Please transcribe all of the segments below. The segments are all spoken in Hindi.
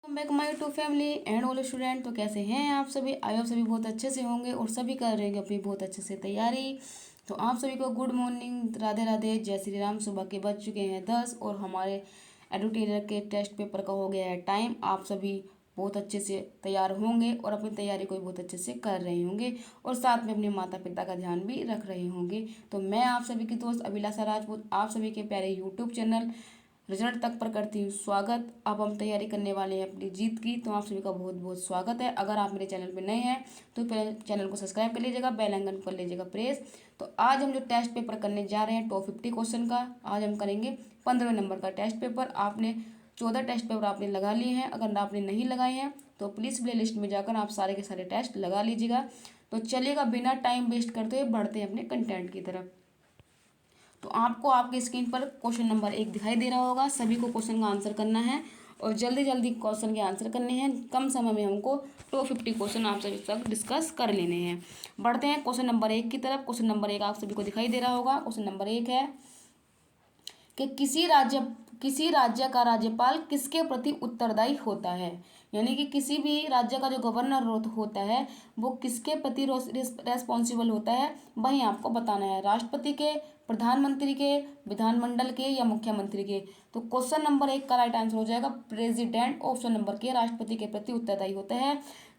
Back my to family and all student. तो कैसे हैं आप सभी? आई होप सभी बहुत अच्छे से होंगे और सभी कर रहे हैं अपनी बहुत अच्छे से तैयारी। तो आप सभी को गुड मॉर्निंग, राधे राधे, जय श्री राम। सुबह के बज चुके हैं 10 और हमारे एडुटेलर के टेस्ट पेपर का हो गया है टाइम। आप सभी बहुत अच्छे से तैयार होंगे और अपनी तैयारी को भी बहुत अच्छे से कर रहे होंगे और साथ में अपने माता पिता का ध्यान भी रख रहे होंगे। तो मैं आप सभी की दोस्त अभिलाषा राजपूत आप सभी के प्यारे यूट्यूब चैनल रिजल्ट तक पर करती हूँ स्वागत। अब हम तैयारी करने वाले हैं अपनी जीत की, तो आप सभी का बहुत बहुत स्वागत है। अगर आप मेरे चैनल पर नए हैं तो पहले चैनल को सब्सक्राइब कर लीजिएगा, बेल आइकन कर लीजिएगा प्रेस। तो आज हम जो टेस्ट पेपर करने जा रहे हैं टॉप 50 क्वेश्चन का, आज हम करेंगे 15वें नंबर का टेस्ट पेपर। आपने 14 टेस्ट पेपर आपने लगा लिए हैं, अगर आपने नहीं लगाए हैं तो प्लीज़ प्ले लिस्ट में जाकर आप सारे के सारे टेस्ट लगा लीजिएगा। तो चलिएगा, बिना टाइम वेस्ट करते हुए बढ़ते हैं अपने कंटेंट की तरफ। तो आपको आपकी स्क्रीन पर क्वेश्चन नंबर 1 दिखाई दे रहा होगा। सभी को क्वेश्चन का आंसर करना है और जल्दी जल्दी क्वेश्चन के आंसर करने हैं। कम समय में हमको टॉप 50 क्वेश्चन आप सभी तक डिस्कस कर लेने हैं। बढ़ते हैं क्वेश्चन नंबर 1 की तरफ। क्वेश्चन नंबर 1 आप सभी को दिखाई दे रहा होगा। क्वेश्चन नंबर 1 है कि किसी राज्य का राज्यपाल किसके प्रति उत्तरदायी होता है। यानी कि किसी भी राज्य का जो गवर्नर होता है वो किसके प्रति रेस्पॉन्सिबल होता है, वही आपको बताना है। राष्ट्रपति के, प्रधानमंत्री के, विधानमंडल के या मुख्यमंत्री के। तो क्वेश्चन नंबर 1 का राइट आंसर हो जाएगा प्रेसिडेंट। ऑप्शन नंबर के राष्ट्रपति के प्रति उत्तरदायी होता है,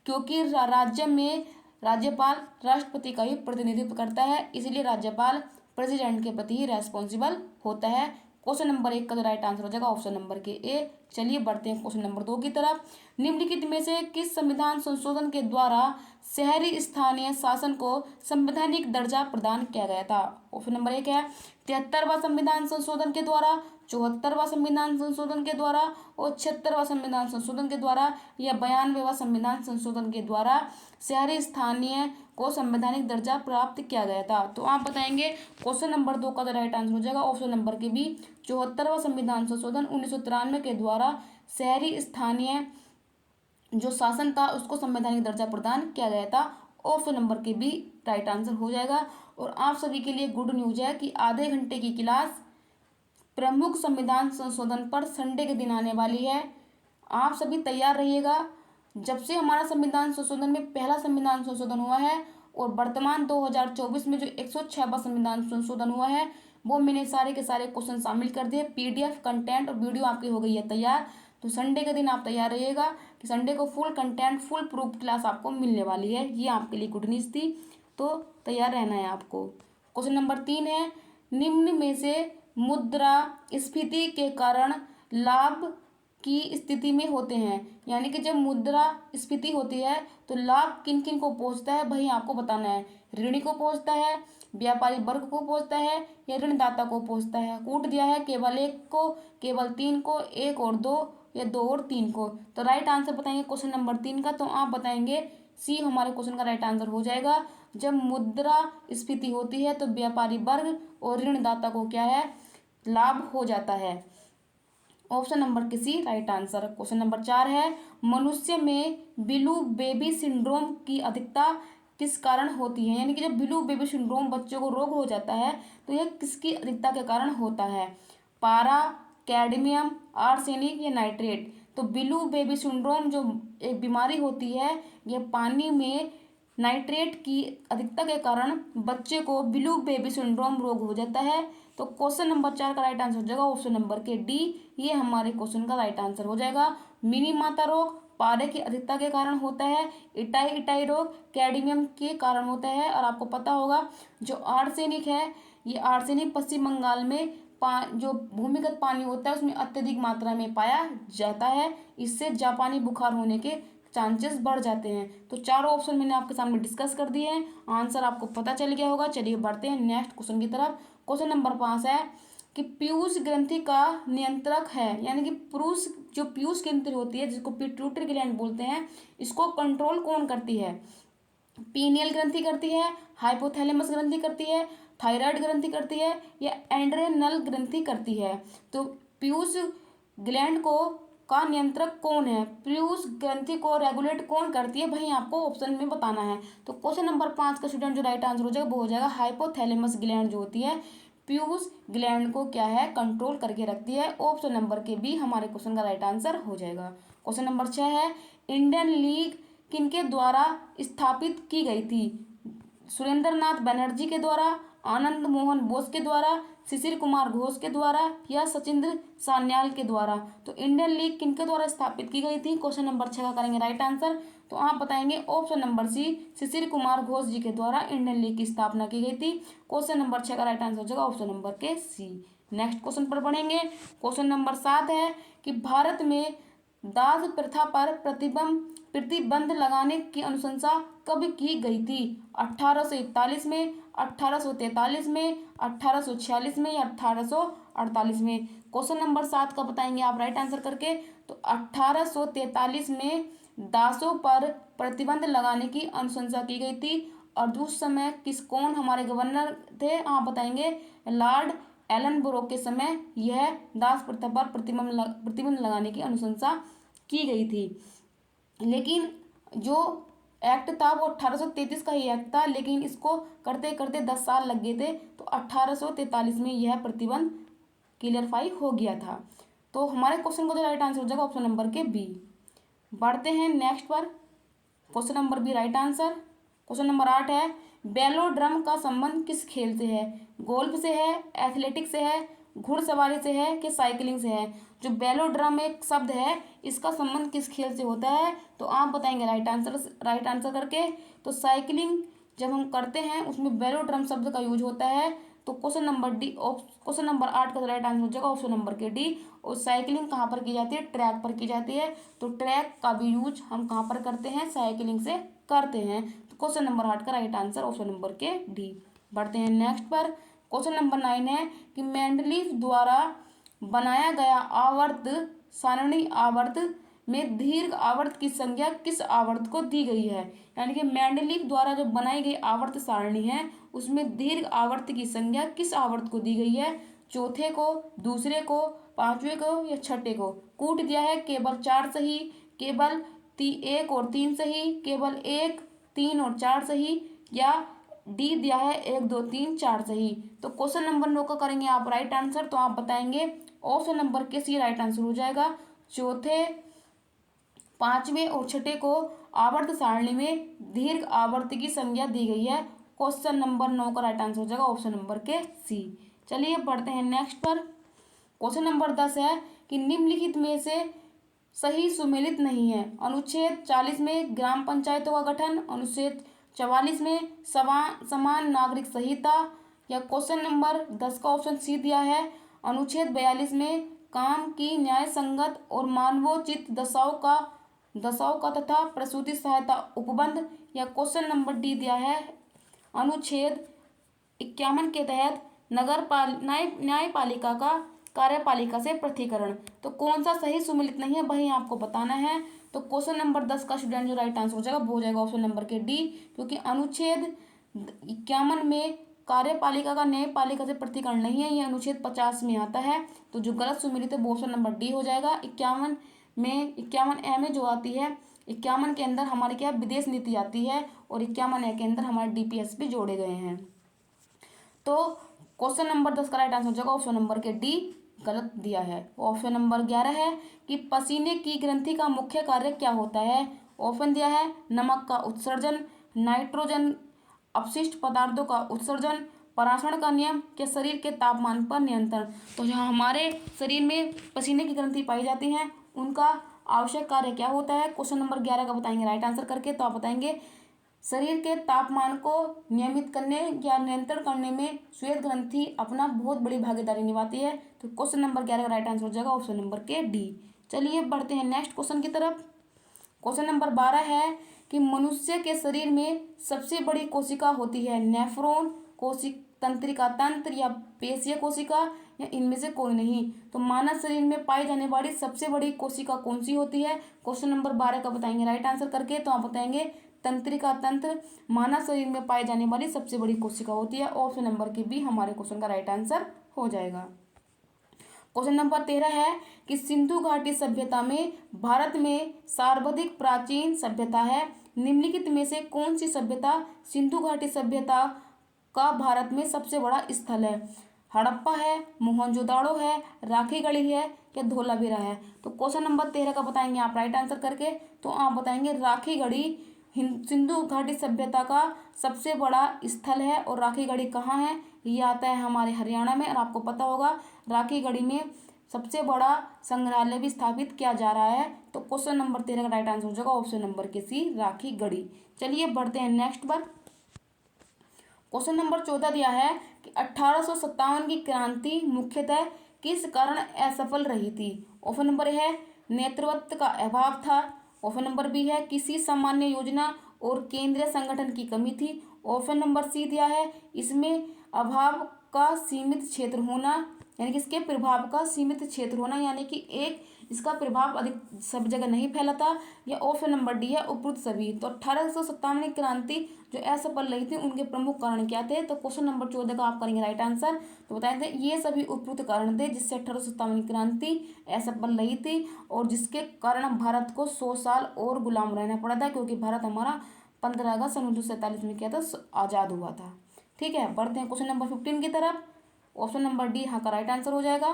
क्योंकि राज्य में राज्यपाल राष्ट्रपति का भी प्रतिनिधित्व करता है, इसलिए राज्यपाल प्रेसिडेंट के प्रति ही रेस्पॉन्सिबल होता है। क्वेश्चन नंबर 1 का जो राइट आंसर हो जाएगा ऑप्शन नंबर के ए। चलिए बढ़ते हैं क्वेश्चन नंबर 2 की तरफ। निम्नलिखित में से किस संविधान संशोधन के द्वारा शहरी स्थानीय शासन को संवैधानिक दर्जा प्रदान किया गया था? ऑप्शन नंबर 1 है 73वां संविधान संशोधन के द्वारा, 74वां संविधान संशोधन के द्वारा और 76वां संविधान संशोधन के द्वारा या 92वां संविधान संशोधन के द्वारा शहरी स्थानीय को संवैधानिक दर्जा प्राप्त किया गया था। तो आप बताएंगे क्वेश्चन नंबर 2 का राइट आंसर हो जाएगा ऑप्शन नंबर के बी, 74वां संविधान संशोधन 1993 के द्वारा शहरी स्थानीय जो शासन था उसको संवैधानिक दर्जा प्रदान किया गया था। ऑप्शन नंबर के बी राइट आंसर हो जाएगा। और आप सभी के लिए गुड न्यूज है कि आधे घंटे की क्लास प्रमुख संविधान संशोधन पर संडे के दिन आने वाली है। आप सभी तैयार रहिएगा। जब से हमारा संविधान संशोधन में पहला संविधान संशोधन हुआ है और वर्तमान 2024 में जो 106वां संविधान संशोधन हुआ है वो मैंने सारे के सारे क्वेश्चन शामिल कर दिए। पीडीएफ कंटेंट और वीडियो आपकी हो गई है तैयार। तो संडे के दिन आप तैयार रहिएगा कि संडे को full content full proof class आपको मिलने वाली है। ये आपके लिए गुड न्यूज़ थी, तो तैयार रहना है आपको। क्वेश्चन नंबर 3 है निम्न में से मुद्रास्फीति के कारण लाभ की स्थिति में होते हैं। यानी कि जब मुद्रास्फीति होती है तो लाभ किन किन को पहुंचता है वही आपको बताना है। ऋणी को पहुंचता है, व्यापारी वर्ग को पहुंचता है या ऋणदाता को पहुंचता है। कूट दिया है केवल 1 को, केवल 3 को, 1 और 2 या 2 और 3 को। तो राइट आंसर बताएंगे क्वेश्चन नंबर 3 का। तो आप बताएंगे सी हमारे क्वेश्चन का राइट आंसर हो जाएगा। जब मुद्रास्फीति होती है तो व्यापारी वर्ग और ऋणदाता को क्या है, लाभ हो जाता है। ऑप्शन नंबर के सी राइट आंसर। क्वेश्चन नंबर 4 है मनुष्य में ब्लू बेबी सिंड्रोम की अधिकता किस कारण होती है। यानी कि जब ब्लू बेबी सिंड्रोम बच्चों को रोग हो जाता है तो यह किसकी अधिकता के कारण होता है? पारा, कैडमियम, आर्सेनिक या नाइट्रेट। तो ब्लू बेबी सिंड्रोम जो एक बीमारी होती है यह पानी में नाइट्रेट की अधिकता के कारण बच्चे को ब्लू बेबी सिंड्रोम रोग हो जाता है। तो क्वेश्चन नंबर 4 का राइट आंसर हो जाएगा ऑप्शन नंबर के डी। ये हमारे क्वेश्चन का राइट आंसर हो जाएगा। मिनी माता रोग पारे की अधिकता के कारण होता है, इटाई रोग कैडमियम के कारण होता है। और आपको पता होगा जो आर्सेनिक है, ये आर्सेनिक पश्चिम बंगाल में जो भूमिगत पानी होता है उसमें अत्यधिक मात्रा में पाया जाता है। इससे जापानी बुखार होने के चांसेस बढ़ जाते हैं। तो चारों ऑप्शन मैंने आपके सामने डिस्कस कर दिए हैं, आंसर आपको पता चल गया होगा। चलिए बढ़ते हैं नेक्स्ट क्वेश्चन की तरफ। क्वेश्चन नंबर 5 है कि पीयूष ग्रंथि का नियंत्रक है। यानी कि पुरुष जो पीयूष ग्रंथि होती है जिसको पिट्यूटरी ग्लैंड बोलते हैं, इसको कंट्रोल कौन करती है? पीनियल ग्रंथि करती है, हाइपोथैलेमस ग्रंथि करती है, थायराइड ग्रंथि करती है या एंड्रेनल ग्रंथि करती है। तो पीयूष ग्लैंड को का नियंत्रक कौन है, पीयूष ग्रंथि को रेगुलेट कौन करती है, वही आपको ऑप्शन में बताना है। तो क्वेश्चन नंबर 5 का स्टूडेंट जो राइट आंसर हो जाएगा वो हो जाएगा हाइपोथैलेमस ग्लैंड जो होती है पीयूष ग्लैंड को क्या है, कंट्रोल करके रखती है। ऑप्शन नंबर के बी हमारे क्वेश्चन का राइट आंसर हो जाएगा। क्वेश्चन नंबर 6 है, इंडियन लीग किनके द्वारा स्थापित की गई थी? सुरेंद्र नाथ बनर्जी के द्वारा, आनंद मोहन बोस के द्वारा, शिशिर कुमार घोष के द्वारा या सचिंद्र सान्याल के द्वारा? तो इंडियन लीग किनके द्वारा स्थापित की गई थी? क्वेश्चन नंबर 6 का करेंगे राइट आंसर। तो आप बताएंगे option number C, Shishir Kumar Ghosh जी के द्वारा इंडियन लीग की स्थापना की गई थी। क्वेश्चन नंबर 6 का राइट आंसर हो जाएगा ऑप्शन नंबर के सी। नेक्स्ट क्वेश्चन पर बढ़ेंगे। क्वेश्चन नंबर 7 है कि भारत में दास प्रथा पर प्रतिबंध लगाने की अनुशंसा कब की गई थी? 1841 में, 1843 में, 1846 में या 1848 में? क्वेश्चन नंबर 7 का बताएंगे आप राइट आंसर करके। तो 1843 में दासों पर प्रतिबंध लगाने की अनुशंसा की गई थी। और उस समय कौन हमारे गवर्नर थे? आप बताएंगे लॉर्ड एलन ब्रोक के समय यह दास प्रथा पर प्रतिबंध लगाने की अनुशंसा की गई थी। लेकिन जो एक्ट था वो 1833 का ही एक्ट था, लेकिन इसको करते करते 10 साल लग गए थे। तो 1843 में यह प्रतिबंध क्लियरफाई हो गया था। तो हमारे क्वेश्चन का जो राइट आंसर हो जाएगा ऑप्शन नंबर के बी। बढ़ते हैं नेक्स्ट पर। Question number B right answer. Question number 8 है, बेलोड्रम का संबंध किस खेल से है? गोल्फ से है, एथलेटिक्स से है, घुड़सवारी से है कि साइकिलिंग से है? जो बेलोड्रम एक शब्द है, इसका संबंध किस खेल से होता है? तो आप बताएंगे राइट आंसर करके। तो साइकिलिंग जब हम करते हैं उसमें बेलोड्रम शब्द का यूज होता है। तो क्वेश्चन नंबर 8 का राइट आंसर हो जाएगा ऑप्शन नंबर के डी। और साइकिलिंग कहाँ पर की जाती है? ट्रैक पर की जाती है। तो ट्रैक का भी यूज हम कहाँ पर करते हैं? साइकिलिंग से करते हैं। तो क्वेश्चन नंबर 8 का राइट आंसर ऑप्शन नंबर के डी। बढ़ते हैं नेक्स्ट पर। क्वेश्चन नंबर 9 है कि मेंडलीव द्वारा बनाया गया आवर्त सारणी आवर्त में दीर्घ आवर्त की संज्ञा किस आवर्त को दी गई है? यानी कि मेंडलीव द्वारा जो बनाई गई आवर्त सारणी है उसमें दीर्घ आवर्त की संज्ञा किस आवर्त को दी गई है? चौथे को, दूसरे को, पांचवें को या छठे को? कूट दिया है केवल 4 सही, केवल 1 और 3 सही, केवल 1, 3 और 4 सही, या डी दिया है 1, 2, 3, 4 सही। तो क्वेश्चन नंबर 9 का करेंगे आप राइट आंसर। तो आप बताएंगे ऑप्शन नंबर के सी राइट आंसर हो जाएगा। चौथे, पांचवें और छठे को आवर्त सारणी में दीर्घ आवर्त की संज्ञा दी गई है। क्वेश्चन नंबर 9 का राइट आंसर हो जाएगा ऑप्शन नंबर के सी। चलिए बढ़ते हैं नेक्स्ट पर। क्वेश्चन नंबर 10 है कि निम्नलिखित में से सही सुमेलित नहीं है। अनुच्छेद 40 में ग्राम पंचायतों का गठन, अनुच्छेद 44 में समान नागरिक संहिता, या क्वेश्चन नंबर 10 का ऑप्शन सी दिया है अनुच्छेद 42 में काम की न्याय संगत और मानवोचित दशाओं का तथा प्रसूति सहायता उपबंध, या क्वेश्चन नंबर डी दिया है अनुच्छेद 51 के तहत न्यायपालिका का कार्यपालिका से पृथकीकरण। तो कौन सा सही सुमेलित नहीं है वही आपको बताना है। तो क्वेश्चन नंबर 10 का स्टूडेंट जो राइट आंसर हो जाएगा वो हो जाएगा ऑप्शन नंबर के डी, क्योंकि अनुच्छेद 51 में कार्यपालिका का न्यायपालिका से पृथकीकरण नहीं है, ये अनुच्छेद 50 में आता है। तो जो गलत सुमेलित है वो ऑप्शन नंबर डी हो जाएगा। 51 में 51 ए में जो आती है, 51 के अंदर हमारे क्या विदेश नीति आती है और 51 ए के अंदर हमारे डीपीएस भी जोड़े गए हैं। तो क्वेश्चन नंबर 10 का राइट आंसर हो जाएगा ऑप्शन नंबर के डी, गलत दिया है। ऑप्शन नंबर 11 है कि पसीने की ग्रंथि का मुख्य कार्य क्या होता है? ऑप्शन दिया है नमक का उत्सर्जन, नाइट्रोजन अपशिष्ट पदार्थों का उत्सर्जन, पराषण का नियम के शरीर के तापमान पर नियंत्रण। तो जो हमारे शरीर में पसीने की ग्रंथि पाई जाती हैं उनका आवश्यक कार्य क्या होता है? क्वेश्चन नंबर 11 का बताएंगे राइट आंसर करके। तो आप बताएंगे शरीर के तापमान को नियमित करने या नियंत्रण करने में श्वेत ग्रंथि अपना बहुत बड़ी भागीदारी निभाती है। तो क्वेश्चन नंबर 11 का राइट आंसर हो जाएगा ऑप्शन नंबर के डी। चलिए बढ़ते हैं नेक्स्ट क्वेश्चन की तरफ। क्वेश्चन नंबर 12 है कि मनुष्य के शरीर में सबसे बड़ी कोशिका होती है नेफ्रॉन, तंत्रिका तंत्र या पेशीय कोशिका, या इनमें से कोई नहीं? तो मानव शरीर में पाई जाने वाली सबसे बड़ी कोशिका कौन सी होती है? क्वेश्चन नंबर 12 का बताएंगे राइट आंसर करके। तो आप बताएंगे तंत्रिका तंत्र मानव शरीर में पाई जाने वाली सबसे बड़ी कोशिका होती है। ऑप्शन नंबर के बी हमारे क्वेश्चन का राइट आंसर हो जाएगा। क्वेश्चन नंबर 13 है कि सिंधु घाटी सभ्यता में भारत में सर्वाधिक प्राचीन सभ्यता है। निम्नलिखित में से कौन सी सभ्यता सिंधु घाटी सभ्यता का भारत में सबसे बड़ा स्थल है? हड़प्पा है, मोहनजोदाड़ो है, राखीगढ़ी है, या धोलावीरा है। तो क्वेश्चन नंबर 13 का बताएंगे आप राइट आंसर करके। तो आप बताएंगे राखी गढ़ी सिंधु घाटी सभ्यता का सबसे बड़ा स्थल है। और राखी गढ़ी कहाँ है? ये आता है हमारे हरियाणा में। और आपको पता होगा राखी गढ़ी में सबसे बड़ा संग्रहालय भी स्थापित किया जा रहा है। तो क्वेश्चन नंबर 13 का राइट आंसर हो जाएगा ऑप्शन नंबर के सी, राखी गढ़ी। चलिए बढ़ते हैं नेक्स्ट पर। क्वेश्चन नंबर 14 दिया है कि 1857 की क्रांति मुख्यतः किस कारण असफल रही थी? ऑप्शन नंबर ए है नेतृत्व का अभाव था। ऑप्शन नंबर बी है किसी सामान्य योजना और केंद्रीय संगठन की कमी थी। ऑप्शन नंबर सी दिया है इसमें अभाव का सीमित क्षेत्र होना, यानी कि इसके प्रभाव का सीमित क्षेत्र होना, यानी कि एक इसका प्रभाव अधिक सब जगह नहीं फैला था। या ऑप्शन नंबर डी है उपरोक्त सभी। तो 1857 की क्रांति जो असफल रही थी उनके प्रमुख कारण क्या थे? तो क्वेश्चन नंबर 14 का आप करेंगे राइट आंसर। तो बताए थे ये सभी उपरोक्त कारण थे जिससे 1857 की क्रांति असफल रही थी और जिसके कारण भारत को 100 साल और गुलाम रहना पड़ा था, क्योंकि भारत हमारा 15 अगस्त 1947 में क्या था, आज़ाद हुआ था। ठीक है, बढ़ते हैं क्वेश्चन नंबर 15 की तरफ। ऑप्शन नंबर डी यहाँ का राइट आंसर हो जाएगा।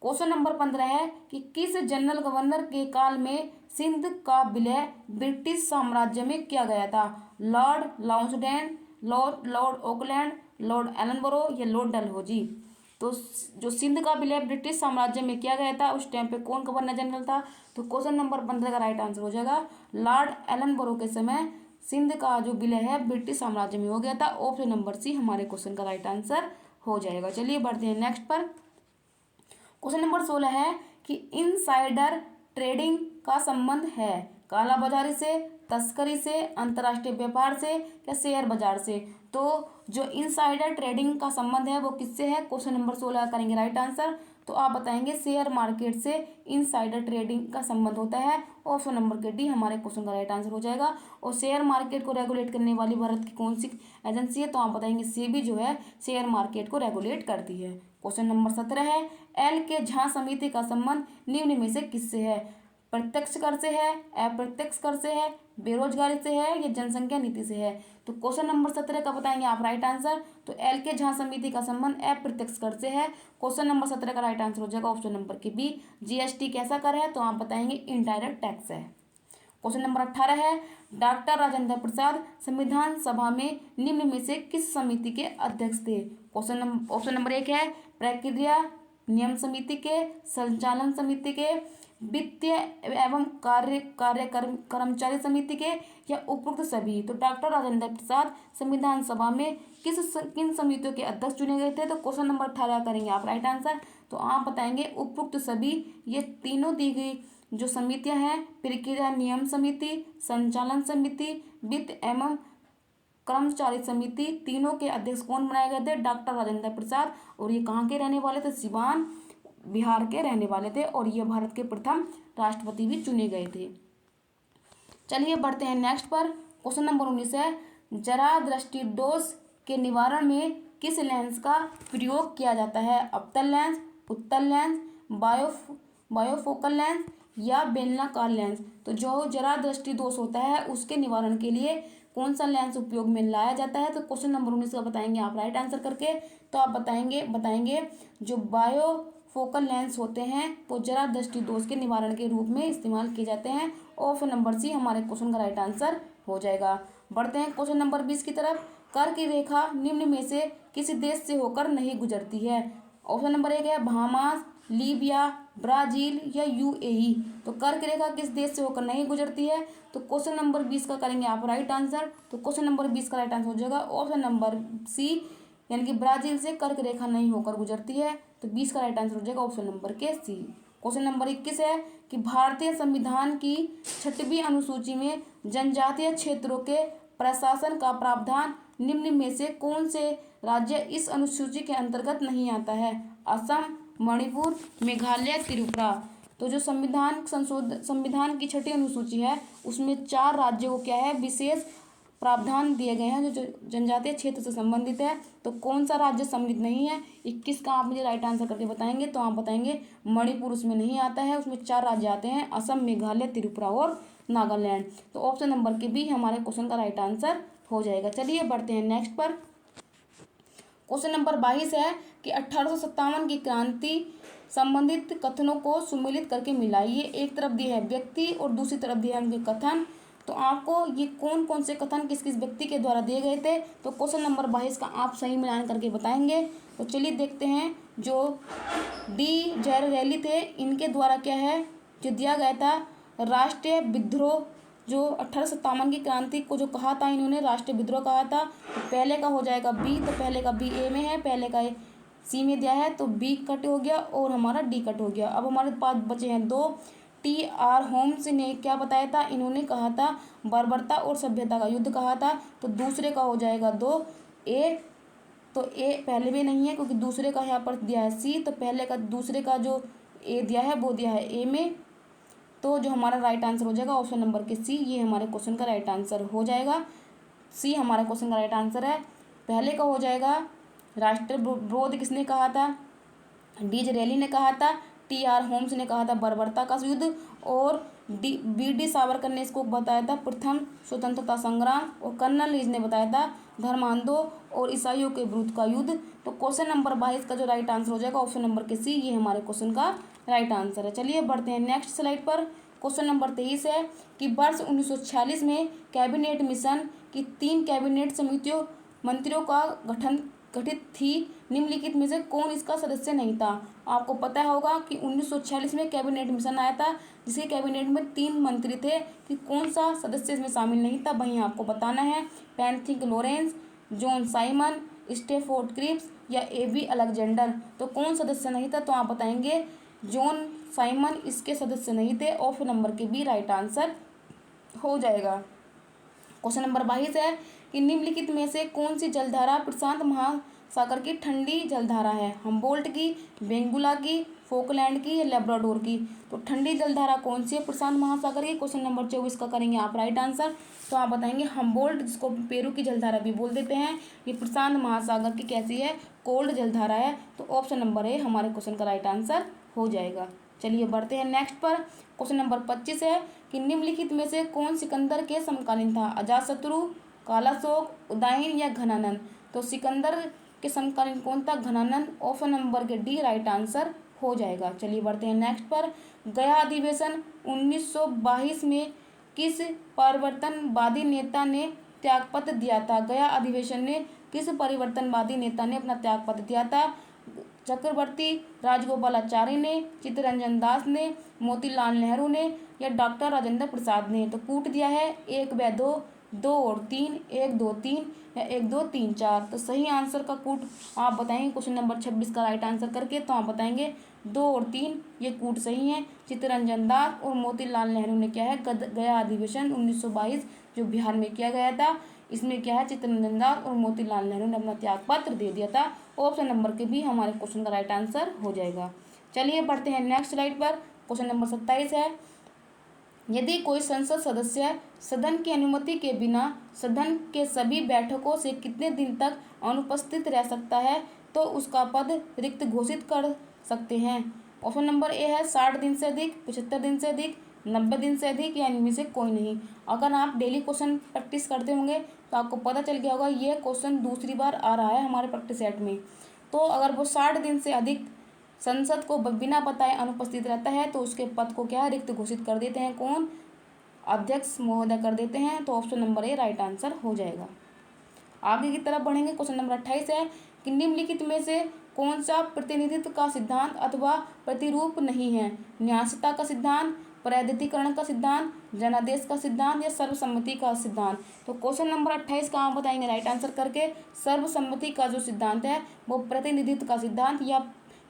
क्वेश्चन नंबर 15 है कि किस जनरल गवर्नर के काल में सिंध का विलय ब्रिटिश साम्राज्य में किया गया था? Lord Lansdowne, Lord Auckland, Lord Ellenborough या लॉर्ड डलहौजी? तो जो सिंध का विलय ब्रिटिश साम्राज्य में किया गया था उस टाइम पे कौन गवर्नर जनरल था? तो क्वेश्चन नंबर 15 का राइट आंसर हो जाएगा लॉर्ड एलनबरो के समय सिंध का जो विलय है ब्रिटिश साम्राज्य में हो गया था। ऑप्शन नंबर सी हमारे क्वेश्चन का राइट आंसर हो जाएगा। चलिए बढ़ते हैं नेक्स्ट पर। क्वेश्चन नंबर 16 है कि इनसाइडर ट्रेडिंग का संबंध है काला बाजारी से, तस्करी से, अंतर्राष्ट्रीय व्यापार से या शेयर बाजार से? तो जो इनसाइडर ट्रेडिंग का संबंध है वो किससे है? क्वेश्चन नंबर 16 करेंगे राइट आंसर। तो आप बताएंगे शेयर मार्केट से इनसाइडर ट्रेडिंग का संबंध होता है। ऑप्शन नंबर के डी हमारे क्वेश्चन का राइट आंसर हो जाएगा। और शेयर मार्केट को रेगुलेट करने वाली भारत की कौन सी एजेंसी है? तो आप बताएंगे सेबी जो है शेयर मार्केट को रेगुलेट करती है। क्वेश्चन नंबर 17 है एल के झा समिति का संबंध निम्न में से किससे है? प्रत्यक्ष कर से है, अप्रत्यक्ष कर से है, बेरोजगारी से है या जनसंख्या नीति से है? तो क्वेश्चन नंबर 17 का बताएंगे आप राइट आंसर। तो एल के झा समिति का संबंध अप्रत्यक्ष कर से है। क्वेश्चन नंबर 17 का राइट आंसर हो जाएगा ऑप्शन नंबर के बी, जीएसटी कैसा कर है? तो आप बताएंगे इनडायरेक्ट टैक्स है। क्वेश्चन नंबर 18 है डॉक्टर राजेंद्र प्रसाद संविधान सभा में निम्न में से किस समिति के अध्यक्ष थे? ऑप्शन नंबर 1 है प्रक्रिया नियम समिति के, संचालन समिति के, वित्तीय एवं कर्मचारी समिति के या उपरोक्त सभी? तो डॉक्टर राजेंद्र प्रसाद संविधान सभा में किन समितियों के अध्यक्ष चुने गए थे? तो क्वेश्चन नंबर 18 करेंगे आप राइट आंसर। तो आप बताएंगे उपरोक्त सभी। ये तीनों दी गई जो समितियां हैं प्रक्रिया नियम समिति, संचालन समिति, वित्त एवं कर्मचारी समिति, तीनों के अध्यक्ष कौन बनाए गए थे? डॉक्टर राजेंद्र प्रसाद। और ये कहाँ के रहने वाले थे? सिवान बिहार के रहने वाले थे और ये भारत के प्रथम राष्ट्रपति भी चुने गए थे। चलिए बढ़ते हैं नेक्स्ट पर। क्वेश्चन नंबर 19 है जरा दृष्टि दोष के निवारण में किस लेंस का प्रयोग किया जाता है? अवतल लेंस, उत्तल लेंस, बायोफोकल लेंस या बेलनाकार लेंस? तो जो जरा दृष्टि दोष होता है उसके निवारण के लिए कौन सा लेंस उपयोग में लाया जाता है? तो क्वेश्चन नंबर 19 का बताएंगे आप राइट आंसर करके। तो आप बताएंगे जो बायोफोकल लेंस होते हैं वो जरा दृष्टि दोष के निवारण के रूप में इस्तेमाल किए जाते हैं। ऑप्शन नंबर सी हमारे क्वेश्चन का राइट आंसर हो जाएगा। बढ़ते हैं क्वेश्चन नंबर 20 की तरफ। कर की रेखा निम्न में से किसी देश से होकर नहीं गुजरती है? ऑप्शन नंबर 1 है बहामास, लीबिया, ब्राजील या यूएई? तो कर्क रेखा किस देश से होकर नहीं गुजरती है? तो क्वेश्चन नंबर 20 का करेंगे आप राइट आंसर। तो क्वेश्चन नंबर 20 का राइट आंसर हो जाएगा ऑप्शन नंबर सी, यानी कि ब्राजील से कर्क रेखा नहीं होकर गुजरती है। तो 20 का राइट आंसर हो जाएगा ऑप्शन नंबर के सी। क्वेश्चन नंबर 21 है कि भारतीय संविधान की 6वीं अनुसूची में जनजातीय क्षेत्रों के प्रशासन का प्रावधान निम्न में से कौन से राज्य इस अनुसूची के अंतर्गत नहीं आता है? असम, मणिपुर, मेघालय, त्रिपुरा? तो जो संविधान की 6वीं अनुसूची है उसमें 4 राज्यों को क्या है विशेष प्रावधान दिए गए हैं जो जनजातीय क्षेत्र से संबंधित है। तो कौन सा राज्य सम्मिलित नहीं है? 21 का आप मुझे राइट आंसर करके बताएंगे। तो आप बताएंगे मणिपुर उसमें नहीं आता है, उसमें 4 राज्य आते हैं असम, मेघालय, त्रिपुरा और नागालैंड। तो ऑप्शन नंबर के बी हमारे क्वेश्चन का राइट आंसर हो जाएगा। चलिए बढ़ते हैं नेक्स्ट पर। क्वेश्चन नंबर 22 है कि 1857 की क्रांति संबंधित कथनों को सुमेलित करके मिलाइए। एक तरफ दिए है व्यक्ति और दूसरी तरफ दिए हैं उनके कथन। तो आपको ये कौन कौन से कथन किस किस व्यक्ति के द्वारा दिए गए थे, तो क्वेश्चन नंबर 22 का आप सही मिलान करके बताएंगे। तो चलिए देखते हैं। जो डी जयरेली थे, इनके द्वारा क्या है जो दिया गया था, राष्ट्रीय विद्रोह, जो 1857 की क्रांति को जो कहा था इन्होंने राष्ट्रीय विद्रोह कहा था। तो पहले का हो जाएगा बी, तो पहले का बी ए में है, पहले का सी में दिया है, तो बी कट हो गया और हमारा डी कट हो गया। अब हमारे पास बचे हैं दो। टी आर होम्स ने क्या बताया था, इन्होंने कहा था बर्बरता और सभ्यता का युद्ध कहा था। तो दूसरे का हो जाएगा दो ए, तो ए पहले भी नहीं है क्योंकि दूसरे का यहाँ पर दिया है सी, तो पहले का दूसरे का जो ए दिया है वो दिया है ए में। तो जो हमारा राइट आंसर हो जाएगा ऑप्शन नंबर के सी, ये हमारे क्वेश्चन का राइट आंसर हो जाएगा। सी हमारे क्वेश्चन का राइट आंसर है। पहले का हो जाएगा राष्ट्रीय विरोध किसने कहा था, डी जरेली ने कहा था। टी आर होम्स ने कहा था बर्बरता का युद्ध, और बी डी सावरकर ने इसको बताया था प्रथम स्वतंत्रता संग्राम, और कर्नल लीज ने बताया था धर्मांधों और ईसाइयों के विरुद्ध का युद्ध। तो क्वेश्चन नंबर 22 का जो राइट आंसर हो जाएगा ऑप्शन नंबर के सी, ये हमारे क्वेश्चन का राइट आंसर है। चलिए बढ़ते हैं नेक्स्ट स्लाइड पर। क्वेश्चन नंबर 23 है कि वर्ष 1946 में कैबिनेट मिशन की 3 कैबिनेट समितियों मंत्रियों का गठित थी, निम्नलिखित में से कौन इसका सदस्य नहीं था। आपको पता होगा कि 1946 में कैबिनेट मिशन आया था, जिसके कैबिनेट में 3 मंत्री थे, कि कौन सा सदस्य इसमें शामिल नहीं था, वहीं आपको बताना है। Pethick Lawrence, John Simon, Stafford Cripps या एबी अलेक्जेंडर। तो कौन सदस्य नहीं था, तो आप बताएंगे जॉन साइमन इसके सदस्य नहीं थे। ऑप्शन नंबर के बी राइट आंसर हो जाएगा। क्वेश्चन नंबर 22 है कि निम्नलिखित में से कौन सी जलधारा प्रशांत महासागर की ठंडी जलधारा है, हम्बोल्ट की, बेंगुला की, फोकलैंड की या लेब्राडोर की। तो ठंडी जलधारा कौन सी है प्रशांत महासागर की, क्वेश्चन नंबर 24 का करेंगे आप राइट आंसर। तो आप बताएंगे हम्बोल्ट, जिसको पेरू की जलधारा भी बोल देते हैं, ये प्रशांत महासागर की कैसी है, कोल्ड जलधारा है। तो ऑप्शन नंबर ए हमारे क्वेश्चन का राइट आंसर हो जाएगा। चलिए बढ़ते हैं नेक्स्ट पर। क्वेश्चन नंबर 25 है कि निम्नलिखित में से कौन सिकंदर के समकालीन था, अजातशत्रु, कालाशोक, उदयन या घनानंद। तो सिकंदर के समकालीन कौन था, घनानंद। ऑप्शन नंबर के डी राइट आंसर हो जाएगा। चलिए बढ़ते हैं नेक्स्ट पर। गया अधिवेशन 1922 में किस परिवर्तनवादी नेता ने त्यागपत्र दिया था। गया अधिवेशन ने किस परिवर्तनवादी नेता ने अपना त्यागपत्र दिया था, चक्रवर्ती राजगोपालाचारी ने, चित्तरंजन दास ने, मोतीलाल नेहरू ने या डॉक्टर राजेंद्र प्रसाद ने। तो कूट दिया है 1 व 2, 2 और 3, 1 2 3 या 1 2 3 4। तो सही आंसर का कूट आप बताएंगे क्वेश्चन नंबर 26 का राइट आंसर करके। तो आप बताएंगे 2 और 3 ये कूट सही है। चित्तरंजन दास और मोतीलाल नेहरू ने क्या है, गया अधिवेशन 1922 जो बिहार में किया गया था, इसमें क्या है चित्तरंजन दास और मोतीलाल नेहरू ने अपना त्यागपत्र दे दिया था। ऑप्शन नंबर के भी हमारे क्वेश्चन का राइट आंसर हो जाएगा। चलिए बढ़ते हैं नेक्स्ट स्लाइड पर। क्वेश्चन नंबर 27 है, यदि कोई संसद सदस्य सदन की अनुमति के बिना सदन के सभी बैठकों से कितने दिन तक अनुपस्थित रह सकता है, तो उसका पद रिक्त घोषित कर सकते हैं। ऑप्शन नंबर ए है 60 दिन से अधिक, 75 दिन से अधिक, 90 दिन से अधिक या इनमें से कोई नहीं। अगर आप डेली क्वेश्चन प्रैक्टिस करते होंगे तो आपको पता चल गया होगा ये क्वेश्चन दूसरी बार आ रहा है हमारे प्रैक्टिस सेट में। तो अगर वो 60 दिन से अधिक संसद को बिना बताए अनुपस्थित रहता है तो उसके पद को क्या रिक्त घोषित कर देते हैं, कौन, अध्यक्ष महोदय कर देते हैं। तो option number A right answer हो जाएगा। आगे की तरफ बढ़ेंगे। क्वेश्चन नंबर 28 है कि निम्नलिखित में से कौन सा प्रतिनिधित्व का सिद्धांत अथवा प्रतिरूप नहीं है, न्यासता का सिद्धांत, प्रायद्वीतीकरण का सिद्धांत, जनादेश का सिद्धांत या सर्वसम्मति का सिद्धांत। तो क्वेश्चन नंबर 28 का आप बताएंगे राइट आंसर करके। सर्वसम्मति का जो सिद्धांत है वो प्रतिनिधित्व का सिद्धांत या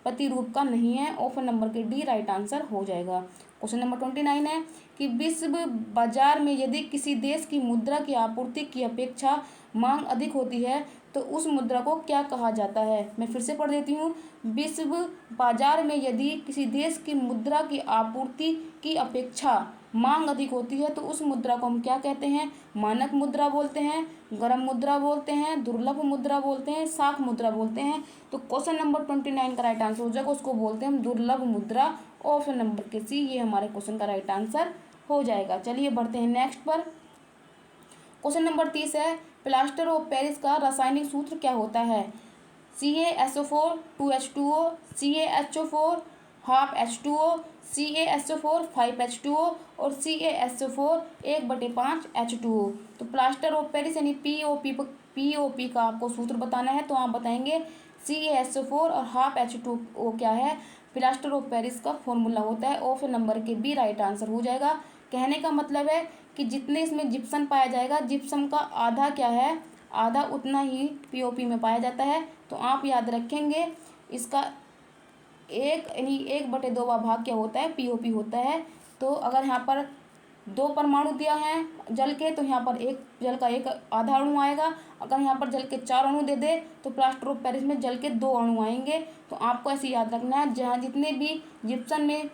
प्रतिरूप का नहीं है। ऑप्शन नंबर के डी राइट आंसर हो जाएगा। क्वेश्चन नंबर 29 है कि विश्व बाजार में यदि किसी देश की मुद्रा की आपूर्ति की अपेक्षा मांग अधिक होती है तो उस मुद्रा को क्या कहा जाता है। मैं फिर से पढ़ देती हूँ। विश्व बाजार में यदि किसी देश की मुद्रा की आपूर्ति की अपेक्षा मांग अधिक होती है तो उस मुद्रा को हम क्या कहते हैं, मानक मुद्रा बोलते हैं, गर्म मुद्रा बोलते हैं, दुर्लभ मुद्रा बोलते हैं, साख मुद्रा बोलते हैं। तो क्वेश्चन नंबर 29 का राइट आंसर हो जाएगा, उसको बोलते हैं हम दुर्लभ मुद्रा। ऑप्शन नंबर के सी ये हमारे क्वेश्चन का राइट आंसर हो जाएगा। चलिए बढ़ते हैं नेक्स्ट पर। क्वेश्चन नंबर 30 है, प्लास्टर ऑफ पेरिस का रासायनिक सूत्र क्या होता है, CaSO4 2H2O, CaHO4 half H2O, CaSO4 5H2O और CaSO4 1/5 H2O। तो प्लास्टर ऑफ पेरिस यानी पीओपी का आपको सूत्र बताना है, तो आप बताएंगे CaSO4 और हाफ H2O क्या है, प्लास्टर ऑफ पेरिस का फॉर्मूला होता है। ऑप्शन नंबर के बी राइट आंसर हो जाएगा। कहने का मतलब है कि जितने इसमें जिप्सम पाया जाएगा, जिप्सम का आधा क्या है, आधा उतना ही पीओपी में पाया जाता है। तो आप याद रखेंगे इसका 1/2 भाग क्या होता है, पीओपी होता है। तो अगर यहाँ पर 2 परमाणु दिया है जल के, तो यहाँ पर एक जल का एक आधा अणु आएगा। अगर यहाँ पर जल के 4 अणु दे दे तो प्लास्टर ऑफ पेरिस में जल के 2 अणु आएंगे। तो आपको ऐसे याद रखना है, जहाँ जितने भी जिप्सम में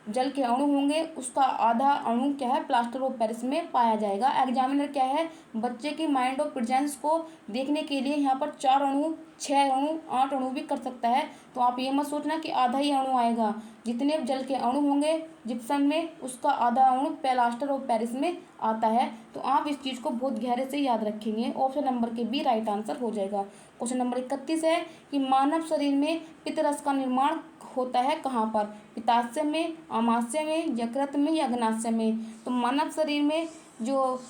जल के अणु होंगे उसका आधा अणु क्या है, प्लास्टर ऑफ पेरिस में पाया जाएगा। एग्जामिनर क्या है, बच्चे की माइंड ऑफ प्रेजेंस को देखने के लिए यहाँ पर 4 अणु, 6 अणु, 8 अणु भी कर सकता है। तो आप ये मत सोचना कि आधा ही अणु आएगा। जितने जल के अणु होंगे जिप्सम में उसका आधा अणु प्लास्टर ऑफ पेरिस में आता है। तो आप इस चीज़ को बहुत गहरे से याद रखेंगे। ऑप्शन नंबर के बी राइट आंसर हो जाएगा। क्वेश्चन नंबर 31 है कि मानव शरीर में पित्तरस का निर्माण होता है कहाँ पर, पित्ताशय में, आमाशय में, यकृत में या अग्नाशय में। तो मानव शरीर में जो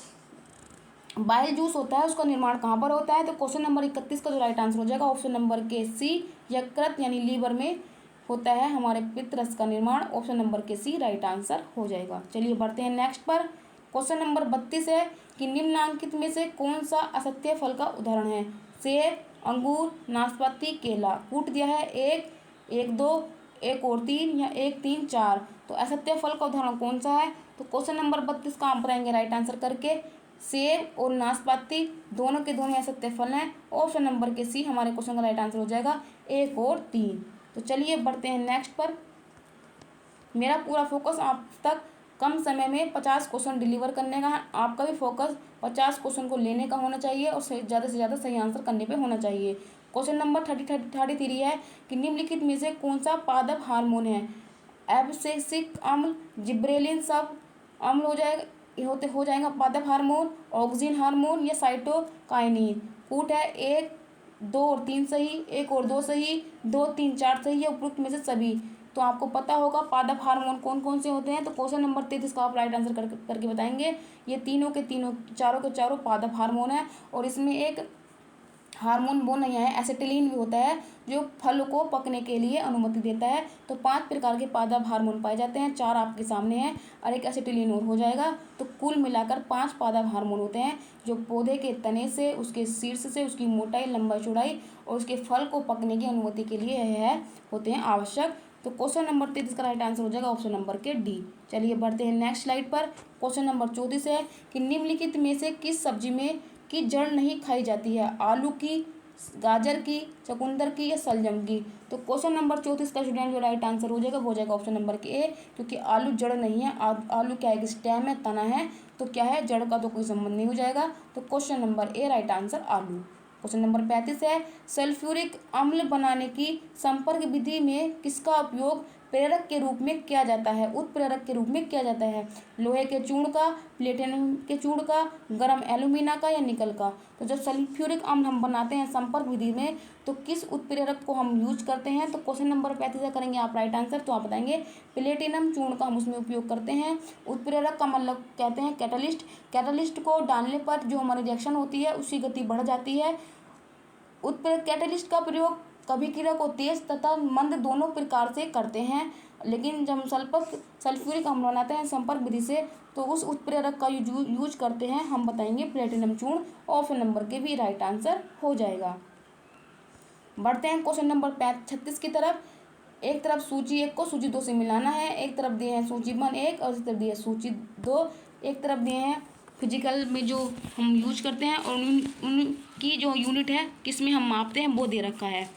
बाइल जूस होता है उसका निर्माण कहाँ पर होता है, तो क्वेश्चन नंबर 31 का जो राइट आंसर हो जाएगा ऑप्शन नंबर के सी, यकृत यानी लीवर में होता है हमारे पित्तरस का निर्माण। ऑप्शन नंबर के सी राइट आंसर हो जाएगा। चलिए बढ़ते हैं नेक्स्ट पर। क्वेश्चन नंबर 32 है कि निम्नलिखित में से कौन सा असत्य फल का उदाहरण है, सेब, अंगूर, नाशपाती, केला। कूट दिया है 1, 1, 2, 1 और 3 या 1, 3, 4। तो असत्य फल का उदाहरण कौन सा है, तो क्वेश्चन नंबर 32 का आप बताएंगे राइट आंसर करके। सेब और नाशपाती दोनों के दोनों असत्य फल हैं। ऑप्शन नंबर के सी हमारे क्वेश्चन का राइट आंसर हो जाएगा 1 और 3। तो चलिए बढ़ते हैं नेक्स्ट पर। मेरा पूरा फोकस आप तक कम समय में 50 क्वेश्चन डिलीवर करने का है। आपका भी फोकस 50 क्वेश्चन को लेने का होना चाहिए और ज़्यादा से ज़्यादा सही आंसर करने पे होना चाहिए। क्वेश्चन नंबर 33 है कि निम्नलिखित में से कौन सा पादप हार्मोन है, एब्सिसिक अम्ल, जिब्रेलिन सब अम्ल हो जाएगा पादप हार्मोन, ऑक्सिन हार्मोन या साइटोकाइनिन। कूट है 1, 2 और 3 सही, 1 और 2 सही, 2, 3, 4 सही है, उपयुक्त में से सभी। तो आपको पता होगा पादप हार्मोन कौन कौन से होते हैं। तो क्वेश्चन नंबर 33 का आप राइट आंसर करके बताएंगे। ये तीनों के चारों पादप हार्मोन है और इसमें एक हार्मोन वो नहीं है, एसिटिलीन भी होता है जो फल को पकने के लिए अनुमति देता है। तो 5 प्रकार के पादप हार्मोन पाए जाते हैं, 4 आपके सामने हैं और एक एसिटिलीन और हो जाएगा। तो कुल मिलाकर 5 पादप हार्मोन होते हैं जो पौधे के तने से, उसके शीर्ष से, उसकी मोटाई, लंबाई, चौड़ाई और उसके फल को पकने की अनुमति के लिए होते हैं आवश्यक। तो क्वेश्चन नंबर 33 का राइट आंसर हो जाएगा ऑप्शन नंबर के डी। चलिए बढ़ते हैं नेक्स्ट स्लाइड पर। क्वेश्चन नंबर 34 है कि निम्नलिखित में से किस सब्जी में की जड़ नहीं खाई जाती है, आलू की, गाजर की, चुकंदर की या सलजम की। तो क्वेश्चन नंबर 34 का स्टूडेंट जो राइट आंसर हो जाएगा ऑप्शन नंबर के ए, क्योंकि आलू जड़ नहीं है। आलू क्या है, स्टेम है, तना है, तो क्या है, जड़ का तो कोई संबंध नहीं हो जाएगा। तो question number A right answer आलू। क्वेश्चन नंबर 35 है सल्फ्यूरिक अम्ल बनाने की संपर्क विधि में किसका उपयोग प्रेरक के रूप में किया जाता है, उत्प्रेरक के रूप में किया जाता है, लोहे के चूर्ण का, प्लेटिनम के चूर्ण का, गर्म एल्यूमिना का या निकल का। तो जब सल्फ्यूरिक अम्ल हम बनाते हैं संपर्क विधि में तो किस उत्प्रेरक को हम यूज करते हैं, तो क्वेश्चन नंबर 35 करेंगे आप राइट आंसर। तो आप बताएंगे प्लेटिनम चूर्ण का हम उसमें उपयोग करते हैं। उत्प्रेरक का मतलब कहते हैं कैटलिस्ट, कैटलिस्ट को डालने पर जो हमारी रिएक्शन होती है उसकी गति बढ़ जाती है। उत्प्रेरक कैटलिस्ट का प्रयोग अभिक्रिया को तेज तथा मंद दोनों प्रकार से करते हैं, लेकिन जब हम सल्फ्यूरिक अम्ल बनाते हैं संपर्क विधि से तो उस उत्प्रेरक का यूज करते हैं, हम बताएंगे प्लेटिनम चूर्ण। ऑप्शन नंबर के भी राइट आंसर हो जाएगा। बढ़ते हैं क्वेश्चन नंबर 36 की तरफ। एक तरफ सूची 1 को सूची 2 से मिलाना है, एक तरफ दिए हैं सूची 1 और इस तरफ दिए सूची 2। एक तरफ दिए हैं फिजिकल में जो हम यूज करते हैं और उनकी जो यूनिट है किस में हम मापते हैं वो दे रखा है।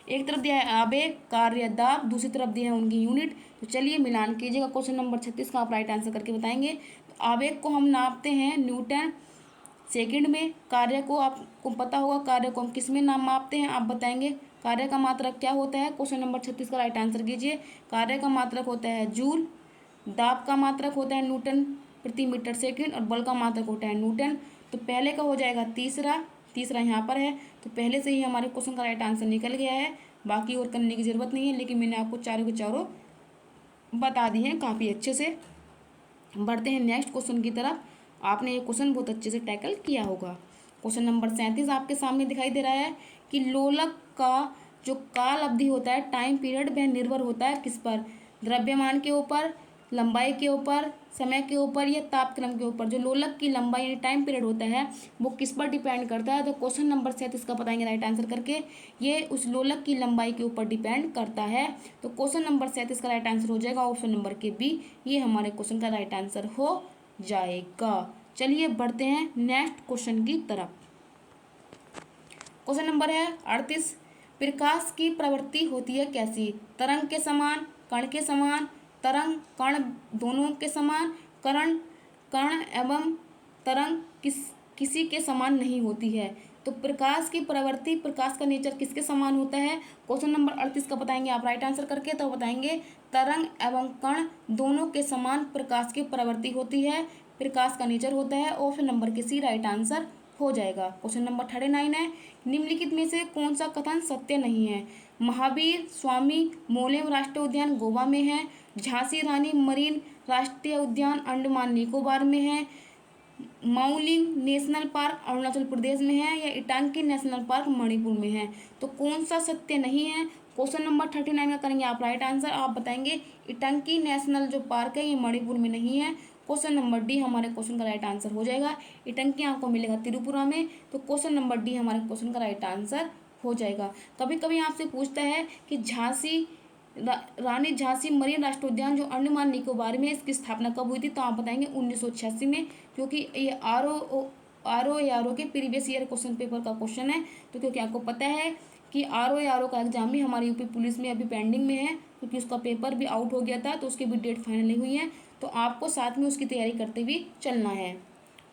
एक तरफ दिया है आवेग, कार्य, दाब, दूसरी तरफ दिया है उनकी यूनिट। तो चलिए मिलान कीजिएगा। क्वेश्चन नंबर 36 का आप राइट आंसर करके बताएंगे। तो आवेग को हम नापते हैं न्यूटन सेकंड में, कार्य को आपको पता होगा, कार्य को हम किस में मापते हैं आप बताएंगे। कार्य का मात्रक क्या होता है, क्वेश्चन नंबर 36 का राइट आंसर कीजिए। कार्य का मात्रक होता है जूल, दाब का मात्रक होता है न्यूटन प्रति मीटर सेकंड और बल का मात्रक होता है न्यूटन। तो पहले का हो जाएगा तीसरा, तीसरा यहाँ पर है। तो पहले से ही हमारे क्वेश्चन का राइट आंसर निकल गया है, बाकी और करने की ज़रूरत नहीं है, लेकिन मैंने आपको चारों के चारों बता दी हैं काफ़ी अच्छे से। बढ़ते हैं नेक्स्ट क्वेश्चन की तरफ। आपने ये क्वेश्चन बहुत अच्छे से टैकल किया होगा। क्वेश्चन नंबर 37 आपके सामने दिखाई दे रहा है कि लोलक का जो काल अवधि होता है, टाइम पीरियड, वह निर्भर होता है किस पर? द्रव्यमान के ऊपर, लंबाई के ऊपर, समय के ऊपर या तापक्रम के ऊपर? जो लोलक की लंबाई यानी टाइम पीरियड होता है वो किस पर डिपेंड करता है? तो क्वेश्चन नंबर 37 का बताएंगे राइट आंसर करके। ये उस लोलक की लंबाई के ऊपर डिपेंड करता है। तो क्वेश्चन नंबर 37 का राइट आंसर हो जाएगा ऑप्शन नंबर के बी। ये हमारे क्वेश्चन का राइट आंसर हो जाएगा। चलिए बढ़ते हैं नेक्स्ट क्वेश्चन की तरफ। क्वेश्चन नंबर है 38। प्रकाश की प्रवृत्ति होती है कैसी? तरंग के समान, कण के समान, तरंग कण दोनों के समान, कण कण एवं तरंग किसी के समान नहीं होती है। तो प्रकाश की प्रवृत्ति, प्रकाश का नेचर किसके समान होता है? क्वेश्चन नंबर 38 का बताएंगे आप राइट आंसर करके। तो बताएंगे तरंग एवं कण दोनों के समान प्रकाश की प्रवृत्ति होती है, प्रकाश का नेचर होता है। ऑप्शन नंबर के सी राइट आंसर हो जाएगा। क्वेश्चन नंबर 39 है, निम्नलिखित में से कौन सा कथन सत्य नहीं है? महावीर स्वामी मोलेम राष्ट्रीय उद्यान गोवा में है, झांसी रानी मरीन राष्ट्रीय उद्यान अंडमान निकोबार में है, माउलिंग नेशनल पार्क अरुणाचल प्रदेश में है, या इटांकी नेशनल पार्क मणिपुर में है? तो कौन सा सत्य नहीं है? क्वेश्चन नंबर 39 का करेंगे आप राइट आंसर। आप बताएंगे इटांकी नेशनल जो पार्क है ये मणिपुर में नहीं है। क्वेश्चन नंबर डी हमारे क्वेश्चन का राइट आंसर हो जाएगा। इटांकी आपको मिलेगा त्रिपुरा में। तो क्वेश्चन नंबर डी हमारे क्वेश्चन का राइट आंसर हो जाएगा। कभी कभी आपसे पूछता है कि रानी झांसी मरीन राष्ट्रीय उद्यान जो अंडमान निकोबार में, इसकी स्थापना कब हुई थी? तो आप बताएंगे 1986 में, क्योंकि ये आर ओ के प्रीवियस ईयर क्वेश्चन पेपर का क्वेश्चन है। तो क्योंकि आपको पता है कि आर ओ का एग्जाम भी हमारी यूपी पुलिस में अभी पेंडिंग में है, क्योंकि उसका पेपर भी आउट हो गया था, तो उसकी भी डेट फाइनल नहीं हुई है। तो आपको साथ में उसकी तैयारी करते हुए चलना है।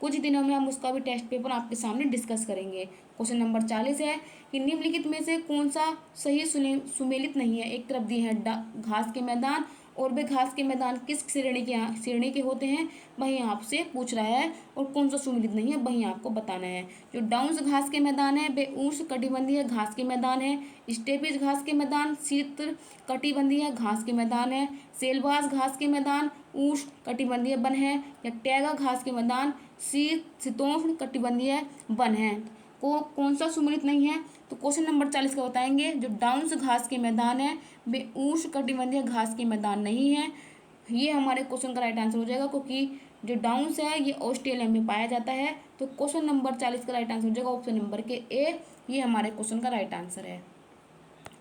कुछ दिनों में हम उसका भी टेस्ट पेपर आपके सामने डिस्कस करेंगे। क्वेश्चन नंबर 40 है कि निम्नलिखित में से कौन सा सही सुमेलित नहीं है? एक तरफ दिए हैं घास के मैदान, और वे घास के मैदान किस श्रेणी के होते हैं वही आपसे पूछ रहा है, और कौन सा सुमेलित नहीं है वही आपको बताना है। जो डाउन्स घास के मैदान है वे उष्ण कटिबंधीय घास के मैदान है, स्टेपिज घास के मैदान शीत कटिबंधीय घास के मैदान है, सेलवास घास के मैदान उष्ण कटिबंधीय वन है, या टैगा घास के मैदान शीतोष्ण कटिबंधीय वन है? कौन सा सुमेलित नहीं है? तो क्वेश्चन नंबर 40 का बताएंगे जो डाउन्स घास के मैदान है वे उष्ण कटिबंधीय घास के मैदान नहीं है। ये हमारे क्वेश्चन का राइट आंसर हो जाएगा, क्योंकि जो डाउन्स है ये ऑस्ट्रेलिया में पाया जाता है। तो क्वेश्चन नंबर 40 का राइट आंसर हो जाएगा ऑप्शन नंबर के ए। ये हमारे क्वेश्चन का राइट आंसर है।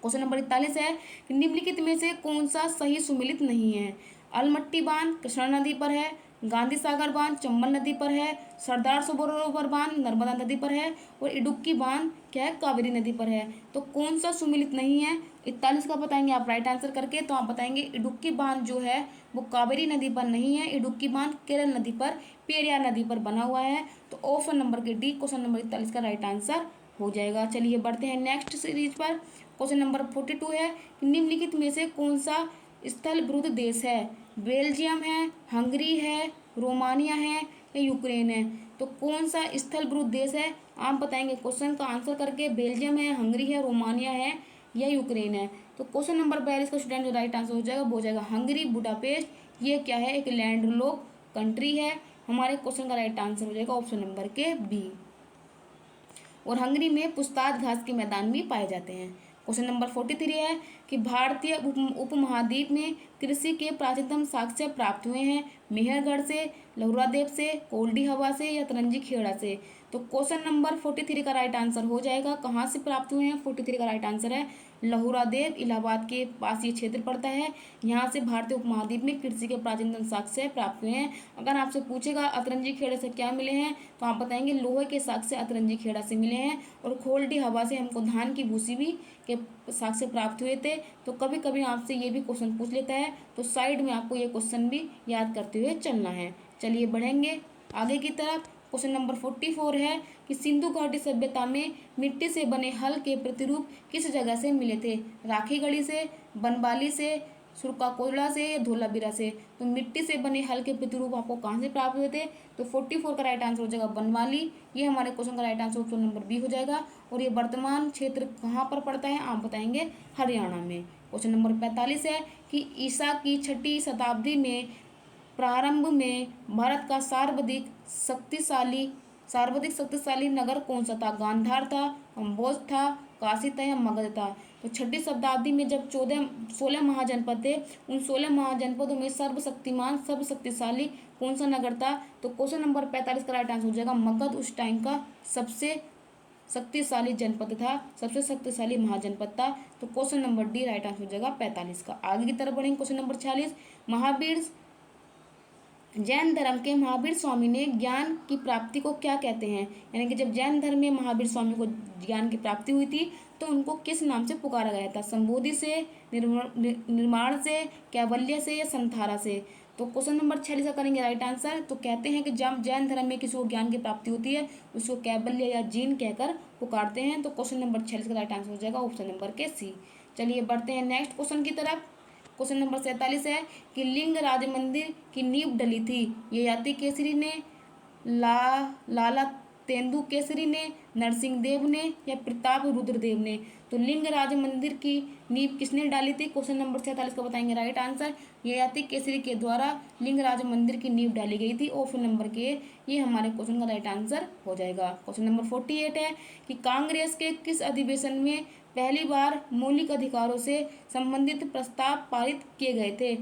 क्वेश्चन नंबर 41 है कि निम्नलिखित में से कौन सा सही सुमेलित नहीं है? अलमट्टी बांध कृष्णा नदी पर है, गांधी सागर बांध चंबल नदी पर है, सरदार सरोवर बांध नर्मदा नदी पर है, और इडुक्की बांध क्या है? कावेरी नदी पर है। तो कौन सा सुमेलित नहीं है? 41 का बताएंगे आप राइट आंसर करके। तो आप बताएंगे इडुक्की बांध जो है वो कावेरी नदी पर नहीं है, इडुक्की बांध केरल नदी पर, पेरियार नदी पर बना हुआ है। तो ऑप्शन नंबर के डी क्वेश्चन नंबर 41 का राइट आंसर हो जाएगा। चलिए बढ़ते हैं नेक्स्ट सीरीज पर। क्वेश्चन नंबर 42 है कि निम्नलिखित में से कौन सा स्थल विरुद्ध देश है? बेल्जियम है, हंगरी है, रोमानिया है, या यूक्रेन है? तो कौन सा स्थल विरुद्ध देश है? आप बताएंगे क्वेश्चन का आंसर करके। बेल्जियम है, हंगरी है, रोमानिया है, या यूक्रेन है? तो क्वेश्चन नंबर 42 का स्टूडेंट जो राइट आंसर हो जाएगा वो हो जाएगा हंगरी बुडापेस्ट। ये क्या है? एक लैंडलॉक कंट्री है। हमारे क्वेश्चन का राइट आंसर हो जाएगा ऑप्शन नंबर के बी। और हंगरी में पुस्ताद घास के मैदान भी पाए जाते हैं। क्वेश्चन नंबर 43 है कि भारतीय उपमहाद्वीप में कृषि के प्राचीनतम साक्ष्य प्राप्त हुए हैं मेहरगढ़ से, लहुरादेव से, कोल्डी हवा से, या तरंजी खेड़ा से? तो क्वेश्चन नंबर 43 का राइट आंसर हो जाएगा कहाँ से प्राप्त हुए हैं? 43 का राइट आंसर है लहुरादेव, इलाहाबाद के पास ये क्षेत्र पड़ता है। यहाँ से भारतीय उपमहाद्वीप में कृषि के प्राचीनतम साक्ष्य प्राप्त हुए हैं। अगर आपसे पूछेगा अतरंजी खेड़े से क्या मिले हैं, तो आप बताएंगे लोहे के साक्ष्य अतरंजी खेड़ा से मिले हैं, और खोल्डी हवा से हमको धान की भूसी भी के साक्ष्य प्राप्त हुए थे। तो कभी कभी आपसे ये भी क्वेश्चन पूछ लेता है, तो साइड में आपको ये क्वेश्चन भी याद करते हुए चलना है। चलिए बढ़ेंगे आगे की तरफ। क्वेश्चन नंबर 44 है कि सिंधु घाटी सभ्यता में मिट्टी से बने हल के प्रतिरूप किस जगह से मिले थे? राखीगढ़ी से, बनवाली से, सुरका कोयला से या धोलावीरा से। तो मिट्टी से बने हल्के प्रतिरूप आपको कहाँ से प्राप्त हुए थे? तो 44 का राइट आंसर हो जाएगा बनवाली। ये हमारे क्वेश्चन का right answer option number B हो जाएगा। और ये वर्तमान क्षेत्र कहाँ पर पड़ता है आप बताएंगे? हरियाणा में। क्वेश्चन नंबर 45 है कि ईसा की 6ठी शताब्दी में प्रारंभ में भारत का सर्वाधिक शक्तिशाली नगर कौन सा था? गांधार था, कंबोज था, काशी था या मगध था? तो 6ठी शताब्दी में जब 16 महाजनपद थे, उन 16 महाजनपदों में सर्वशक्तिशाली कौन सा नगर था? तो क्वेश्चन नंबर 45 का राइट आंसर हो जाएगा मगध उस टाइम का सबसे शक्तिशाली जनपद था, सबसे शक्तिशाली महाजनपद था। तो question number D right answer हो जाएगा 45 का। आगे की तरफ बढ़ेंगे। क्वेश्चन नंबर 46, महावीर जैन धर्म के महावीर स्वामी ने ज्ञान की प्राप्ति को क्या कहते हैं? यानी कि जब जैन धर्म में महावीर स्वामी को ज्ञान की प्राप्ति हुई थी तो उनको किस नाम से पुकारा गया था? संबोधि से, निर्माण से, कैवल्य से या संथारा से? तो क्वेश्चन नंबर 46 का करेंगे राइट आंसर। तो कहते हैं कि जब जैन धर्म में किसी को ज्ञान की प्राप्ति होती है उसको कैवल्य या जीन कहकर पुकारते हैं। तो क्वेश्चन नंबर 46 का राइट आंसर हो जाएगा ऑप्शन नंबर के सी। चलिए बढ़ते हैं नेक्स्ट क्वेश्चन की तरफ। क्वेश्चन नंबर 47 है कि लिंग राज मंदिर की नींव डली थी? ययाति केसरी ने, लाला तेंदु केसरी ने, नरसिंह देव ने या प्रताप रुद्रदेव ने? तो लिंग राज मंदिर की नींव किसने डाली थी? क्वेश्चन नंबर 47 का बताएंगे राइट आंसर। ययाति केसरी के द्वारा लिंग राज मंदिर की नींव डाली गई थी। ऑप्शन नंबर के ये हमारे क्वेश्चन का राइट आंसर हो जाएगा। क्वेश्चन नंबर 48 है कि कांग्रेस के किस अधिवेशन में पहली बार मौलिक अधिकारों से संबंधित प्रस्ताव पारित किए गए थे?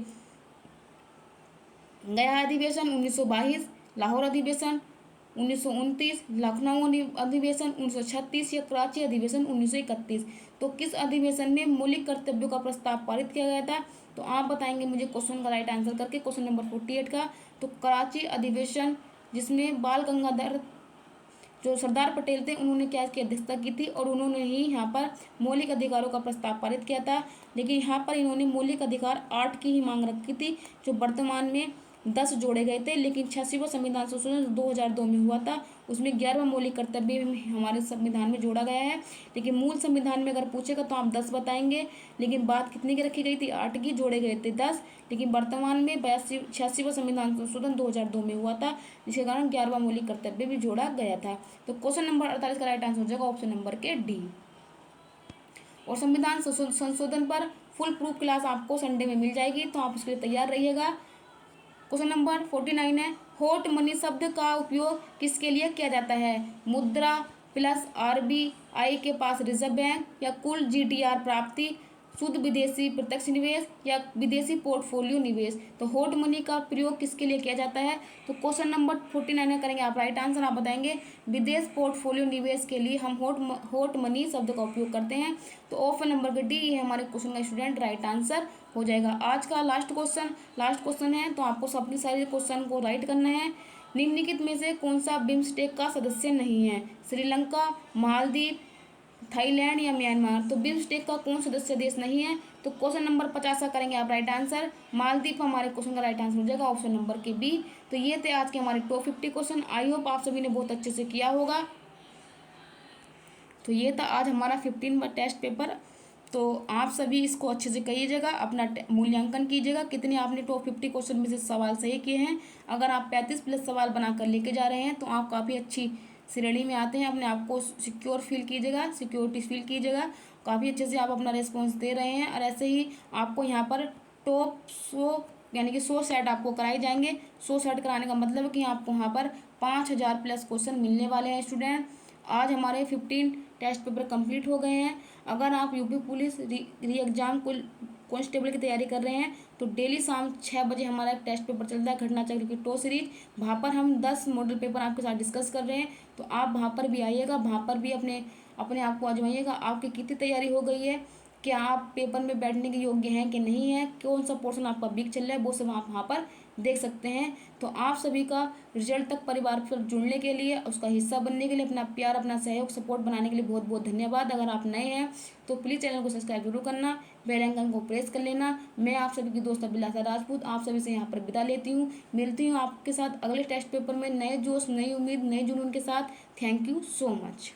गया अधिवेशन 1922, लाहौर अधिवेशन 1929, लखनऊ अधिवेशन 1936 या कराची अधिवेशन 1931? तो किस अधिवेशन में मौलिक कर्तव्यों का प्रस्ताव पारित किया गया था? तो आप बताएंगे मुझे क्वेश्चन का राइट आंसर करके। क्वेश्चन नंबर 48 का तो कराची अधिवेशन, जिसमें बाल गंगाधर जो सरदार पटेल थे उन्होंने क्या की अध्यक्षता की थी और उन्होंने ही यहाँ पर मौलिक अधिकारों का प्रस्ताव पारित किया था। लेकिन यहाँ पर इन्होंने मौलिक अधिकार 8 की ही मांग रखी थी, जो वर्तमान में 10 जोड़े गए थे। लेकिन 86वां संविधान संशोधन 2002 में हुआ था, उसमें 11वां मौलिक कर्तव्य हमारे संविधान में जोड़ा गया है। लेकिन मूल संविधान में अगर पूछेगा तो आप 10 बताएंगे, लेकिन बात कितने की रखी गई थी? 8 की, जोड़े गए थे 10। लेकिन वर्तमान में 86वां संविधान संशोधन 2002 में हुआ था, जिसके कारण 11वां मौलिक कर्तव्य भी जोड़ा गया था। तो क्वेश्चन नंबर 48 का राइट आंसर हो जाएगा ऑप्शन नंबर के डी। और संविधान संशोधन पर फुल प्रूफ क्लास आपको संडे में मिल जाएगी, तो आप उसके लिए तैयार रहिएगा। क्वेश्चन नंबर 49 है, हॉट मनी शब्द का उपयोग किसके लिए किया जाता है? मुद्रा प्लस आरबीआई के पास रिजर्व बैंक या कुल जीटीआर प्राप्ति, शुद्ध विदेशी प्रत्यक्ष निवेश या विदेशी पोर्टफोलियो निवेश? तो हॉट मनी का प्रयोग किसके लिए किया जाता है? तो क्वेश्चन नंबर 49 में करेंगे आप राइट आंसर। आप बताएंगे विदेश पोर्टफोलियो निवेश के लिए हम हॉट मनी शब्द का उपयोग करते हैं। तो ऑप्शन नंबर का डी ये हमारे क्वेश्चन का स्टूडेंट राइट आंसर हो जाएगा। आज का लास्ट क्वेश्चन है, तो आपको अपनी सारे क्वेश्चन को राइट करना है। निम्नलिखित में से कौन सा बिम्स्टेक का सदस्य नहीं है? श्रीलंका, मालदीव, थाईलैंड या म्यांमार? तो बिम्स्टेक का कौन सदस्य देश नहीं है? तो क्वेश्चन नंबर 50 का करेंगे आप राइट आंसर। मालदीव हमारे क्वेश्चन का राइट आंसर हो जाएगा ऑप्शन नंबर के बी। तो ये थे आज के हमारे टॉप 50 क्वेश्चन। आई होप आप सभी ने बहुत अच्छे से किया होगा। तो ये था आज हमारा 15वां टेस्ट पेपर। तो आप सभी इसको अच्छे से करिएगा, अपना मूल्यांकन कीजिएगा कितने आपने टॉप 50 क्वेश्चन में से सवाल सही किए हैं। अगर आप 35 प्लस सवाल बनाकर लेके जा रहे हैं तो आप काफ़ी अच्छी श्रेणी में आते हैं। अपने आप को सिक्योर फील कीजिएगा, सिक्योरिटी फील कीजिएगा। काफ़ी अच्छे से आप अपना रिस्पॉन्स दे रहे हैं। और ऐसे ही आपको यहाँ पर टॉप 100 यानी कि 100 सेट आपको कराए जाएंगे। 100 सेट कराने का मतलब है कि आपको यहाँ पर 5000 प्लस क्वेश्चन मिलने वाले हैं स्टूडेंट। आज हमारे 15 टेस्ट पेपर कंप्लीट हो गए हैं। अगर आप यूपी पुलिस री एग्ज़ाम कांस्टेबल की तैयारी कर रहे हैं तो डेली शाम 6 बजे हमारा एक टेस्ट पेपर चलता है, घटना चक्र की टॉप सीरीज। वहाँ पर हम 10 मॉडल पेपर आपके साथ डिस्कस कर रहे हैं, तो आप वहाँ पर भी आइएगा, वहाँ पर भी अपने आप को आजमाइएगा। आपकी कितनी तैयारी हो गई है, क्या आप पेपर में बैठने के योग्य हैं कि नहीं है, कौन सा पोर्शन आपका वीक चल रहा है, वो सब आप वहाँ पर देख सकते हैं। तो आप सभी का रिजल्ट तक परिवार पर जुड़ने के लिए, उसका हिस्सा बनने के लिए, अपना प्यार, अपना सहयोग, सपोर्ट बनाने के लिए बहुत बहुत धन्यवाद। अगर आप नए हैं तो प्लीज़ चैनल को सब्सक्राइब जरूर करना, बेल आइकन को प्रेस कर लेना। मैं आप सभी की दोस्त अभिलाषा राजपूत आप सभी से यहाँ पर विदा लेती हूँ। मिलती हूँ आपके साथ अगले टेस्ट पेपर में नए जोश, नई उम्मीद, नए जुनून के साथ। Thank you so much.